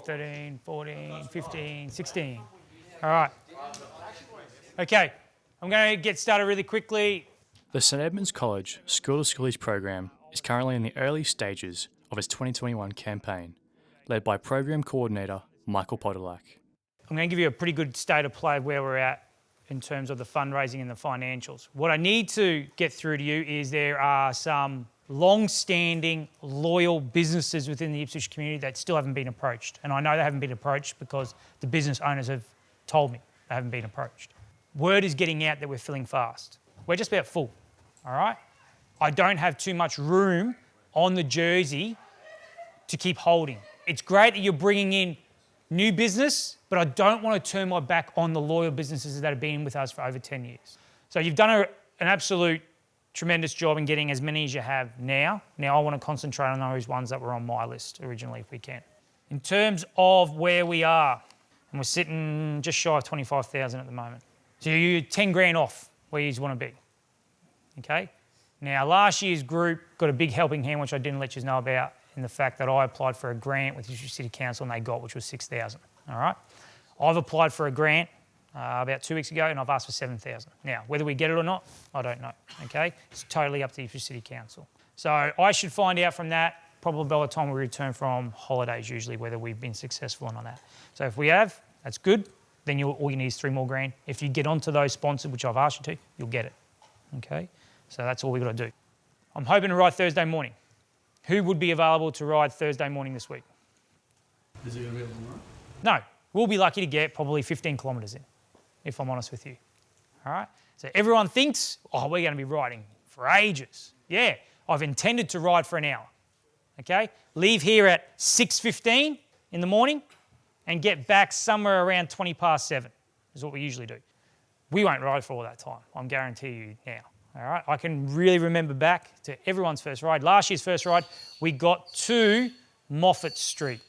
12, 13, 14, 15, 16. All right. Okay, I'm going to get started really quickly. The St Edmund's College School to Skoolies program is currently in the early stages of its 2021 campaign, led by Program Coordinator Michael Podolak. I'm going to give you a pretty good state of play of where we're at in terms of the fundraising and the financials. What I need to get through to you is there are some long-standing, loyal businesses within the Ipswich community that still haven't been approached. And I know they haven't been approached because the business owners have told me they haven't been approached. Word is getting out that we're filling fast. We're just about full, all right? I don't have too much room on the jersey to keep holding. It's great that you're bringing in new business, but I don't want to turn my back on the loyal businesses that have been with us for over 10 years. So you've done an absolute tremendous job in getting as many as you have now. Now I want to concentrate on those ones that were on my list originally if we can. In terms of where we are, and we're sitting just shy of 25,000 at the moment. So you're 10 grand off where you want to be, okay? Now last year's group got a big helping hand, which I didn't let you know about, in the fact that I applied for a grant with Ipswich City Council and they got, which was 6,000, all right? I've applied for a grant about 2 weeks ago and I've asked for 7,000. Now, whether we get it or not, I don't know, okay? It's totally up to Ipswich City Council. So I should find out from that probably by the time we return from holidays usually, whether we've been successful or not. So if we have, that's good. Then all you need is 3 more grand. If you get onto those sponsors, which I've asked you to, you'll get it, okay? So that's all we've got to do. I'm hoping to ride Thursday morning. Who would be available to ride Thursday morning this week? Is it going to be a long run? No, we'll be lucky to get probably 15 kilometres in, if I'm honest with you, all right? So everyone thinks, oh, we're going to be riding for ages. Yeah, I've intended to ride for an hour, okay? Leave here at 6:15 in the morning and get back somewhere around 20 past 7 is what we usually do. We won't ride for all that time, I'm guarantee you now. All right, I can really remember back to everyone's first ride. Last year's first ride, we got to Moffat Street.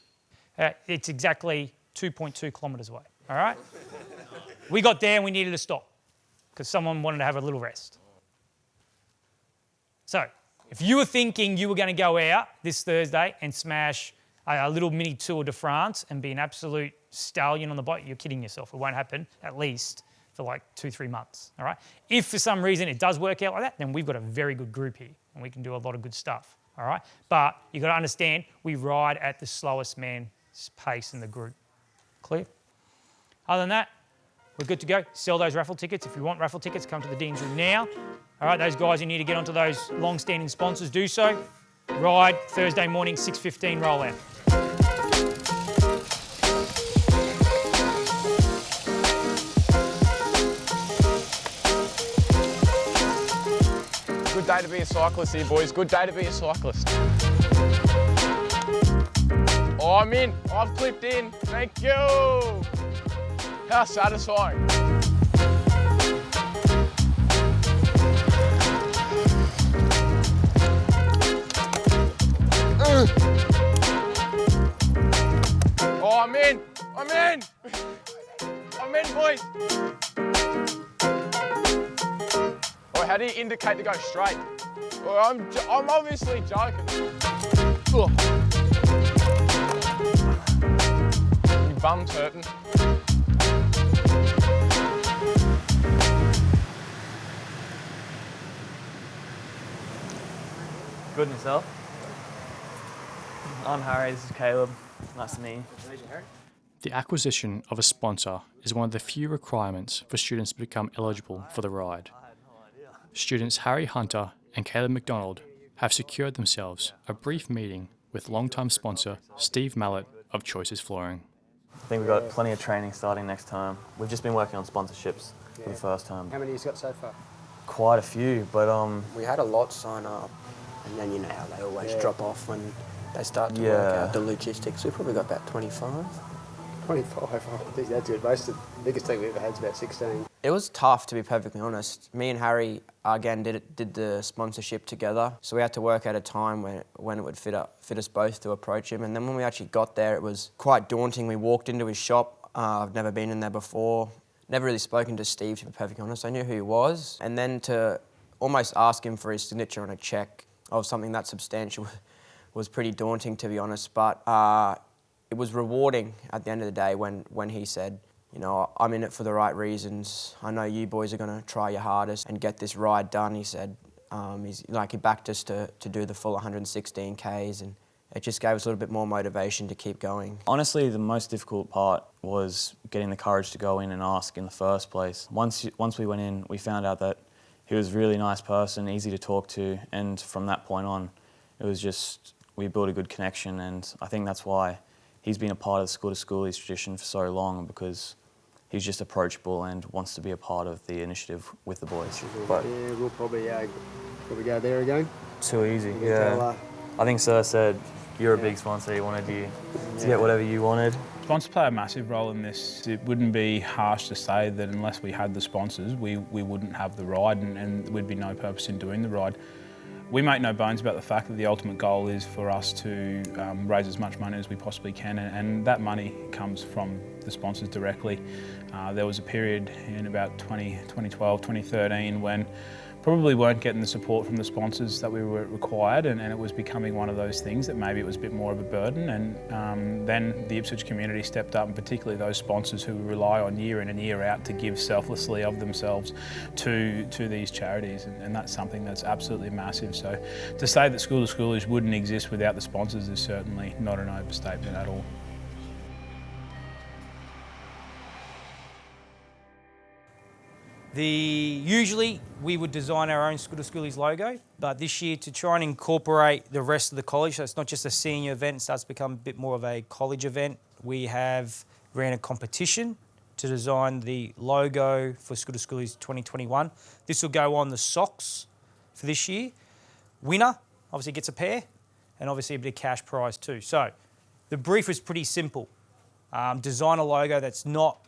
It's exactly 2.2 kilometres away, all right? We got there and we needed to stop because someone wanted to have a little rest. So, if you were thinking you were going to go out this Thursday and smash a little mini Tour de France and be an absolute stallion on the bike, you're kidding yourself. It won't happen, at least for like 2-3 months, all right? If for some reason it does work out like that, then we've got a very good group here and we can do a lot of good stuff, all right? But you've got to understand, we ride at the slowest man's pace in the group. Clear? Other than that, we're good to go. Sell those raffle tickets. If you want raffle tickets, come to the Dean's Room now. All right, those guys who need to get onto those long-standing sponsors, do so. Ride Thursday morning, 6:15 rollout. Good day to be a cyclist here, boys. Good day to be a cyclist. Oh, I'm in. I've clipped in. Thank you. How satisfying. Oh, I'm in. I'm in. I'm in, boys. Oh, how do you indicate to go straight? Oh, I'm obviously joking. Ugh. Your bum's hurting. Good, and yourself? I'm Harry, this is Caleb. Nice to meet you. The acquisition of a sponsor is one of the few requirements for students to become eligible for the ride. Students Harry Hunter and Caleb McDonald have secured themselves a brief meeting with long-time sponsor Steve Mallett of Choices Flooring. I think we've got plenty of training starting next term. We've just been working on sponsorships for the first term. How many have you got so far? Quite a few, but We had a lot sign up, and then you know how they always drop off when they start to work out the logistics. We've probably got about 25. 25, I think that's good. Most of the biggest thing we've ever had is about 16. It was tough, to be perfectly honest. Me and Harry, again, did the sponsorship together, so we had to work out a time when it would fit us both to approach him. And then when we actually got there, it was quite daunting. We walked into his shop. I've never been in there before. Never really spoken to Steve, to be perfectly honest. I knew who he was. And then to almost ask him for his signature on a cheque of something that substantial was pretty daunting, to be honest. But it was rewarding at the end of the day when he said, you know, I'm in it for the right reasons. I know you boys are going to try your hardest and get this ride done. He said, he backed us to do the full 116 Ks, and it just gave us a little bit more motivation to keep going. Honestly, the most difficult part was getting the courage to go in and ask in the first place. Once we went in, we found out that he was a really nice person, easy to talk to, and from that point on, it was just, we built a good connection, and I think that's why he's been a part of the School to Skoolies tradition for so long, because he's just approachable and wants to be a part of the initiative with the boys. But yeah, we'll probably go there again. Too easy, We'll yeah. tell, I think Sir said, you're a big sponsor, he wanted you to get whatever you wanted. Sponsors play a massive role in this. It wouldn't be harsh to say that unless we had the sponsors, we wouldn't have the ride, and there'd be no purpose in doing the ride. We make no bones about the fact that the ultimate goal is for us to raise as much money as we possibly can, and that money comes from the sponsors directly. There was a period in about 2012, 2013 when probably weren't getting the support from the sponsors that we were required, and it was becoming one of those things that maybe it was a bit more of a burden, and then the Ipswich community stepped up, and particularly those sponsors who rely on year in and year out to give selflessly of themselves to these charities, and that's something that's absolutely massive. So to say that School to Skoolies wouldn't exist without the sponsors is certainly not an overstatement at all. Usually we would design our own School to Skoolies logo, but this year to try and incorporate the rest of the college, so it's not just a senior event, it starts to become a bit more of a college event. We have ran a competition to design the logo for School to Skoolies 2021. This will go on the socks for this year. Winner obviously gets a pair, and obviously a bit of cash prize too. So the brief was pretty simple. Design a logo that's not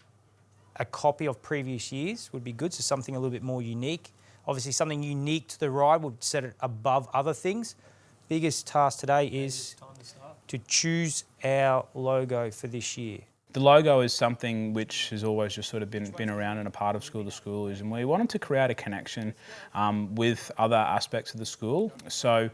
a copy of previous years would be good, so something a little bit more unique. Obviously something unique to the ride would set it above other things. Biggest task today is to choose our logo for this year. The logo is something which has always just sort of been around and a part of School to Skoolies, and we wanted to create a connection with other aspects of the school. So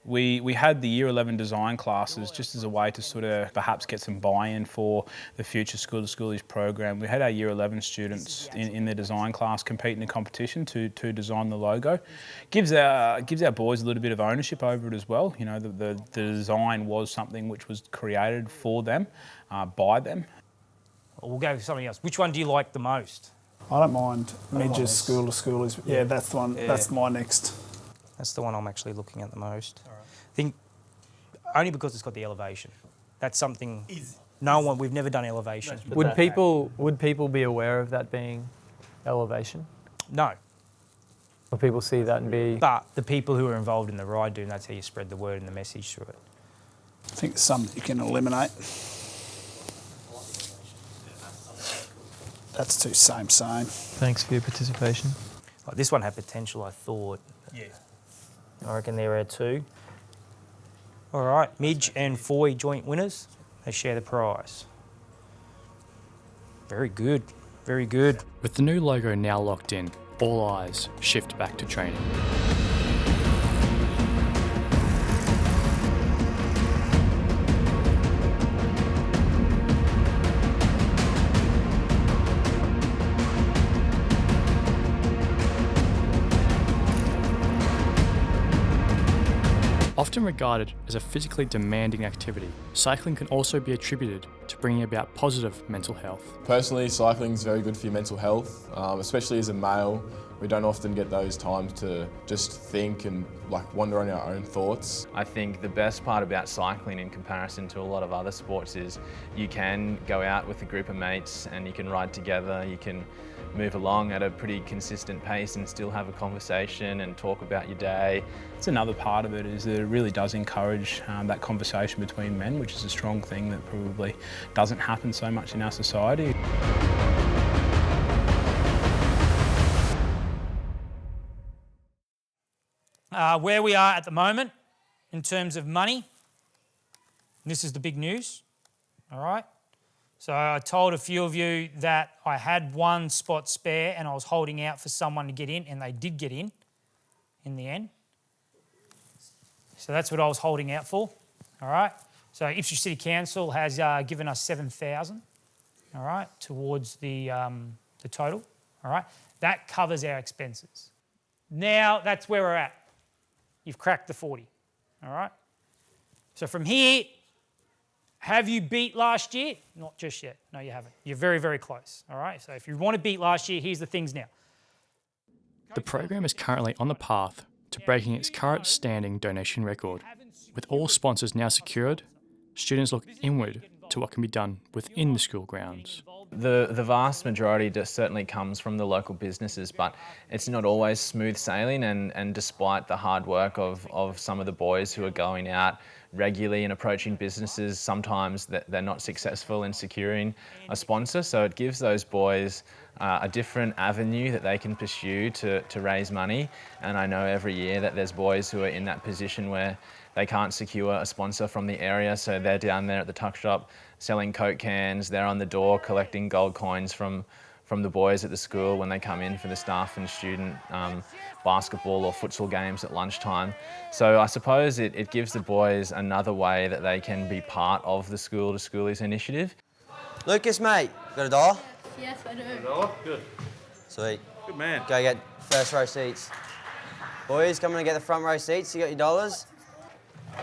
we had the Year 11 design classes just as a way to sort of perhaps get some buy-in for the future School to Skoolies program. We had our Year 11 students in the design class compete in a competition to design the logo. Gives our boys a little bit of ownership over it as well. You know, the design was something which was created for them, by them. We'll go with something else. Which one do you like the most? I don't mind Midge's School to Skoolies. Yeah, that's the one. Yeah. That's my next. That's the one I'm actually looking at the most. I think only because it's got the elevation. That's something we've never done elevation. Would people be aware of that being elevation? No, Or people see that and be... but the people who are involved in the ride do, and that's how you spread the word and the message through it. I think some you can eliminate. That's too same. Thanks for your participation. Like this one had potential, I thought. Yeah. I reckon there are two. All right, Midge and Foy joint winners. They share the prize. Very good, very good. With the new logo now locked in, all eyes shift back to training. Often regarded as a physically demanding activity, cycling can also be attributed to bringing about positive mental health. Personally, cycling is very good for your mental health, especially as a male. We don't often get those times to just think and wander on our own thoughts. I think the best part about cycling in comparison to a lot of other sports is you can go out with a group of mates and you can ride together, you can move along at a pretty consistent pace and still have a conversation and talk about your day. It's another part of it is that it really does encourage that conversation between men, which is a strong thing that probably doesn't happen so much in our society. Where we are at the moment in terms of money, this is the big news, all right? So I told a few of you that I had one spot spare and I was holding out for someone to get in, and they did get in the end. So that's what I was holding out for, all right? So Ipswich City Council has given us $7,000, all right, towards the total, all right. That covers our expenses. Now that's where we're at. You've cracked the 40, all right. So from here, have you beat last year? Not just yet. No, you haven't. You're very, very close, all right. So if you want to beat last year, here's the things now. The program is currently on the path to breaking its current standing donation record. With all sponsors now secured, students look inward to what can be done within the school grounds. The vast majority certainly comes from the local businesses, but it's not always smooth sailing, and despite the hard work of some of the boys who are going out regularly and approaching businesses, sometimes they're not successful in securing a sponsor. So it gives those boys a different avenue that they can pursue to raise money. And I know every year that there's boys who are in that position where they can't secure a sponsor from the area, so they're down there at the tuck shop selling Coke cans, they're on the door collecting gold coins from the boys at the school when they come in for the staff and student basketball or futsal games at lunchtime. So I suppose it gives the boys another way that they can be part of the School to Schoolies initiative. Lucas, mate, got $1? Yes, I do. $1? Good. Sweet. Good man. Go get first row seats. Boys, come in and get the front row seats. You got your dollars?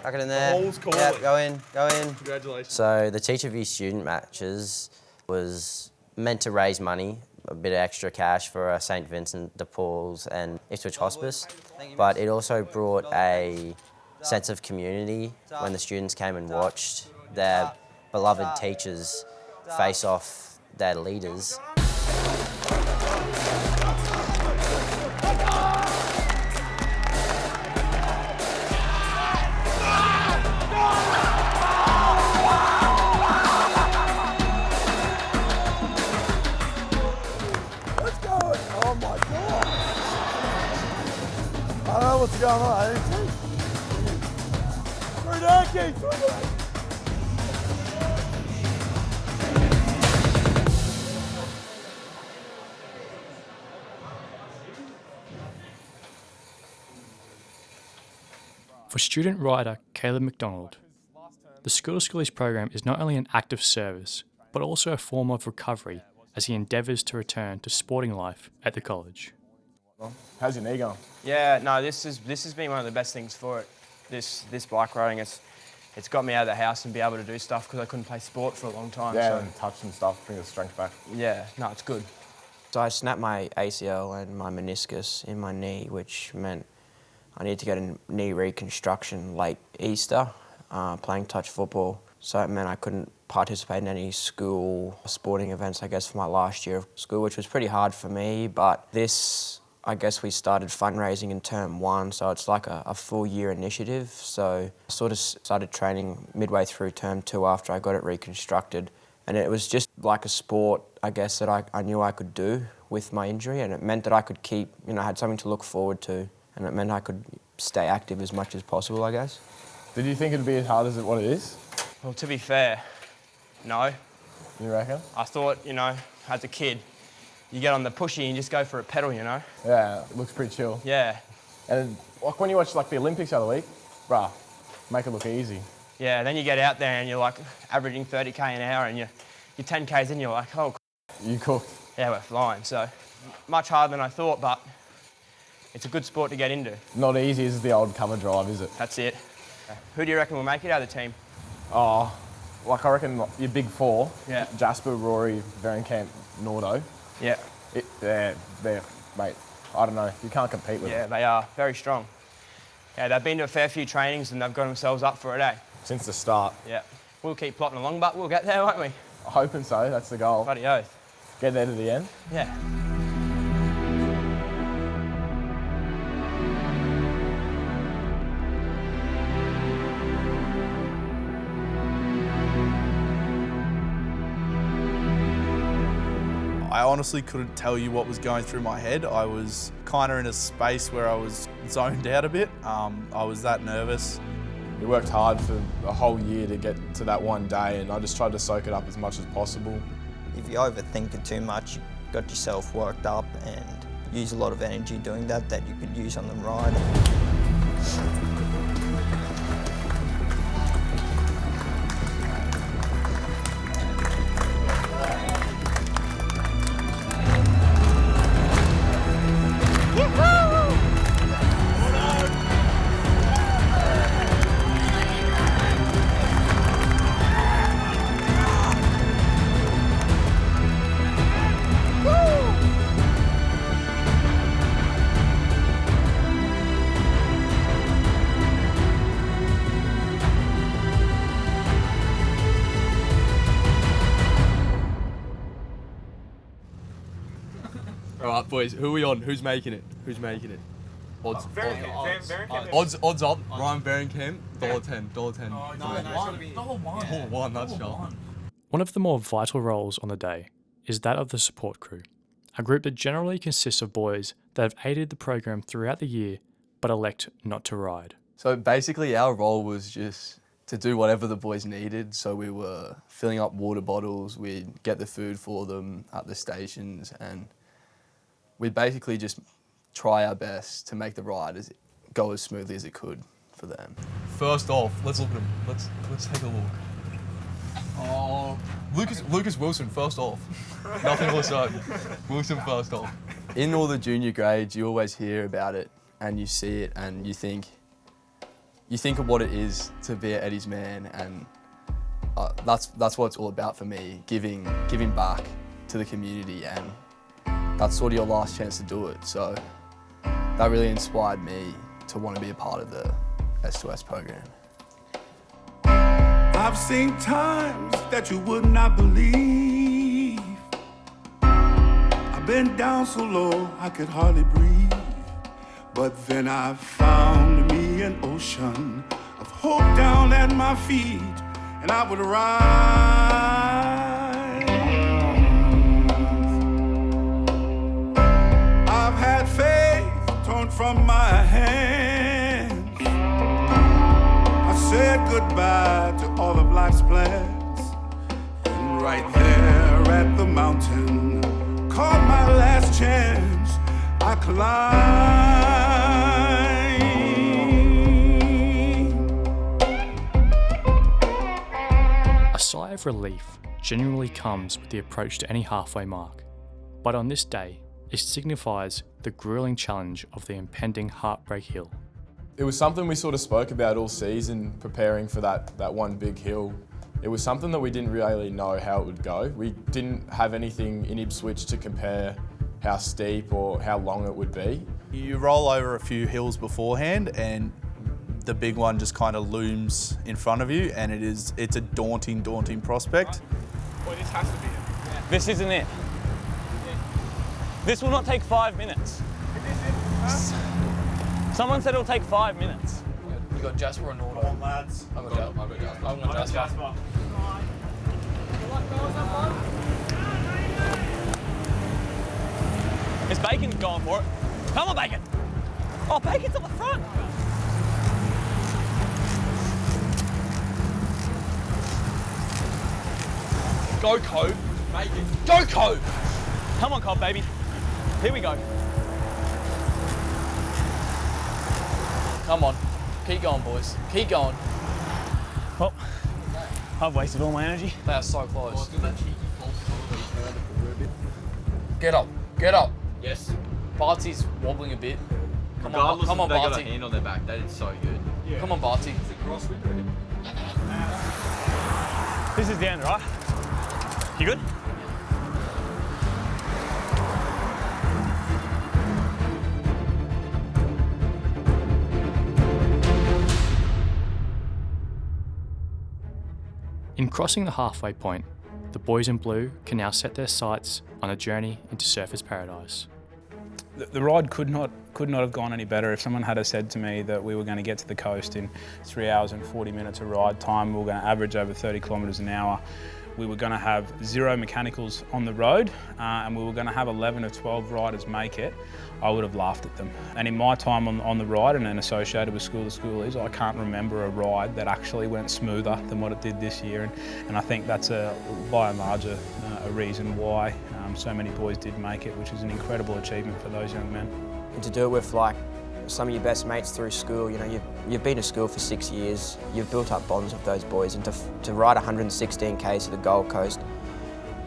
Tuck it in there. Holes calling. Yep, go in, go in. Congratulations. So the Teacher v Student matches was meant to raise money, a bit of extra cash for St Vincent, De Paul's and Ipswich Hospice, but it also brought a sense of community when the students came and watched their beloved teachers face off their leaders. What's going on? I didn't see. For student rider Caleb McDonald, the School to Schoolies program is not only an act of service, but also a form of recovery as he endeavours to return to sporting life at the college. How's your knee going? Yeah, no, this has been one of the best things for it. This bike riding, it's got me out of the house and be able to do stuff because I couldn't play sport for a long time. Yeah, so. and touch and stuff, bring the strength back. Yeah, no, it's good. So I snapped my ACL and my meniscus in my knee, which meant I needed to get a knee reconstruction late Easter, playing touch football. So it meant I couldn't participate in any school sporting events, I guess, for my last year of school, which was pretty hard for me. But this, I guess we started fundraising in term 1, so it's like a full year initiative. So I sort of started training midway through term 2 after I got it reconstructed. And it was just like a sport, I guess, that I knew I could do with my injury, and it meant that I could keep, I had something to look forward to, and it meant I could stay active as much as possible, I guess. Did you think it'd be as hard as what it is? Well, to be fair, no. You reckon? I thought, as a kid, you get on the pushy and just go for a pedal, Yeah, it looks pretty chill. Yeah. And like when you watch the Olympics the other week, bruh, make it look easy. Yeah, then you get out there and you're like averaging 30k an hour and you're 10k's in, you're like, oh, you cooked. Yeah, we're flying. So much harder than I thought, but it's a good sport to get into. Not easy as the old cover drive, is it? That's it. Who do you reckon will make it out of the team? Oh, I reckon your big 4. Yeah. Jasper, Rory, Verenkamp, Nordo. Yeah. They're, mate, I don't know. You can't compete with them. Yeah, they are very strong. Yeah, they've been to a fair few trainings and they've got themselves up for it, eh? Since the start. Yeah. We'll keep plotting along, but we'll get there, won't we? Hoping so, that's the goal. Bloody oath. Get there to the end? Yeah. I honestly couldn't tell you what was going through my head. I was kind of in a space where I was zoned out a bit. I was that nervous. We worked hard for a whole year to get to that one day, and I just tried to soak it up as much as possible. If you overthink it too much, you got yourself worked up and use a lot of energy doing that you could use on the ride. right, boys, who are we on? Who's making it? Who's making it? Odds. Odds up. Ryan Berringcamp, $1.10. $1.10. $1. That's sharp. One of the more vital roles on the day is that of the support crew, a group that generally consists of boys that have aided the program throughout the year but elect not to ride. So basically our role was just to do whatever the boys needed. So we were filling up water bottles, we'd get the food for them at the stations, and we'd basically just try our best to make the ride go as smoothly as it could for them. First off, let's look at him. Let's take a look. Oh, Lucas Wilson, first off. Nothing more so. Wilson first off. In all the junior grades, you always hear about it and you see it and you think of what it is to be at Eddie's man, and that's what it's all about for me, giving back to the community, and that's sort of your last chance to do it. So that really inspired me to want to be a part of the S2S program. I've seen times that you would not believe. I've been down so low I could hardly breathe. But then I found me an ocean of hope down at my feet, and I would rise. I've had faith torn from my hands. I said goodbye to all of life's plans, and right there at the mountain, called my last chance, I climbed. A sigh of relief genuinely comes with the approach to any halfway mark, but on this day, it signifies the grueling challenge of the impending Heartbreak Hill. It was something we sort of spoke about all season, preparing for that one big hill. It was something that we didn't really know how it would go. We didn't have anything in Ipswich to compare how steep or how long it would be. You roll over a few hills beforehand and the big one just kind of looms in front of you, and it's a daunting prospect. Well, this has to be it. This isn't it. This will not take 5 minutes. Someone said it'll take 5 minutes. You got Jasper or Nordo? Come on, lads. I'm got Jasper. Is Bacon going for it? Come on, Bacon! Oh, Bacon's on the front! Go, Cove. Bacon. Go, Cove. Come on, Cobb, baby. Here we go. Come on. Keep going, boys. Keep going. Well, I've wasted all my energy. They are so close. Get up. Get up. Yes. Barty's wobbling a bit. Come on, Regardless come on, if they got a Barty. hand on their back, that is so good. Yeah. Come on, Barty. This is the end, right? You good? In crossing the halfway point, the boys in blue can now set their sights on a journey into surfers' paradise. The ride could not have gone any better. If someone had said to me that we were going to get to the coast in 3 hours and 40 minutes of ride time, we were going to average over 30 kilometres an hour, we were going to have 0 mechanicals on the road, and we were going to have 11 of 12 riders make it, I would have laughed at them. And in my time on the ride and then associated with Skool of Skoolies, I can't remember a ride that actually went smoother than what it did this year. And I think that's by and large a reason why so many boys did make it, which is an incredible achievement for those young men. And to do it with like some of your best mates through school, you know, you've been to school for 6 years, you've built up bonds with those boys, and to ride 116 Ks to the Gold Coast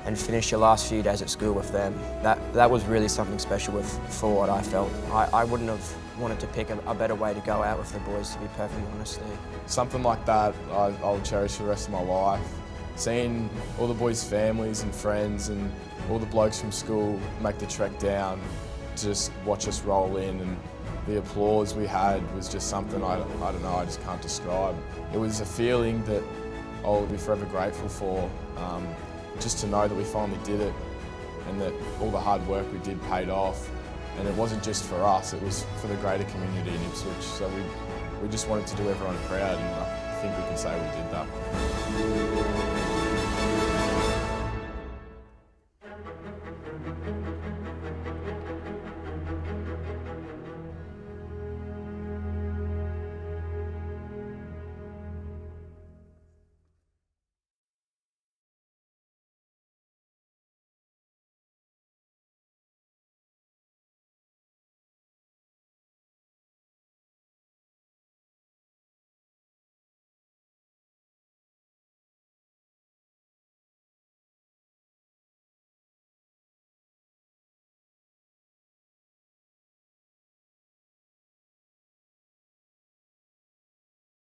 and finish your last few days at school with them, that was really something special for what I felt. I wouldn't have wanted to pick a better way to go out with the boys, to be perfectly honest. Something like that I'll cherish for the rest of my life. Seeing all the boys' families and friends and all the blokes from school make the trek down, just watch us roll in, and the applause we had was just something I don't know, I just can't describe. It was a feeling that I'll be forever grateful for, just to know that we finally did it. and that all the hard work we did paid off. And it wasn't just for us, it was for the greater community in Ipswich. So we just wanted to do everyone proud, and I think we can say we did that.